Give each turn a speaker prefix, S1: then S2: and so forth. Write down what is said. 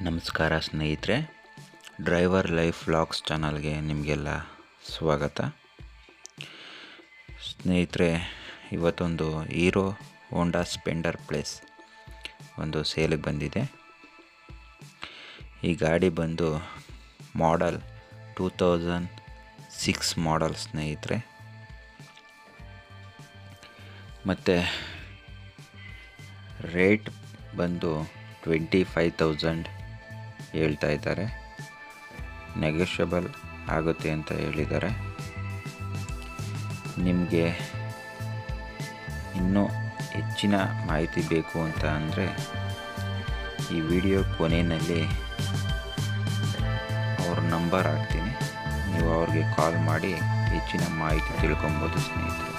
S1: ನಮಸ್ಕಾರ ಸ್ನೇಹಿತರೆ, driver life vlogs ಚಾನಲ್ಗೆ ನಿಮಗೆಲ್ಲ ಸ್ವಾಗತ. ಸ್ನೇಹಿತರೆ, ಇವತ್ತೊಂದು ಹೀರೋ ಹೋಂಡಾ ಸ್ಪೆಂಡರ್ ಪ್ಲಸ್ ಒಂದು ಸೇಲಿಗೆ ಬಂದಿದೆ. ಈ ಗಾಡಿ ಬಂದು ಮಾಡಲ್ 2006 ಮಾಡಲ್ ಸ್ನೇಹಿತರೆ. ಮತ್ತು ರೇಟ್ ಬಂದು 25,000 ಹೇಳ್ತಾ ಇದ್ದಾರೆ. ನೆಗೋಷಿಯಬಲ್ ಆಗುತ್ತೆ ಅಂತ ಹೇಳಿದ್ದಾರೆ. ನಿಮಗೆ ಇನ್ನೂ ಹೆಚ್ಚಿನ ಮಾಹಿತಿ ಬೇಕು ಅಂತ ಅಂದರೆ ಈ ವಿಡಿಯೋ ಕೊನೆಯಲ್ಲಿ ಅವ್ರ ನಂಬರ್ ಹಾಕ್ತೀನಿ, ನೀವು ಅವ್ರಿಗೆ ಕಾಲ್ ಮಾಡಿ ಹೆಚ್ಚಿನ ಮಾಹಿತಿ ತಿಳ್ಕೊಬೋದು ಸ್ನೇಹಿತರೆ.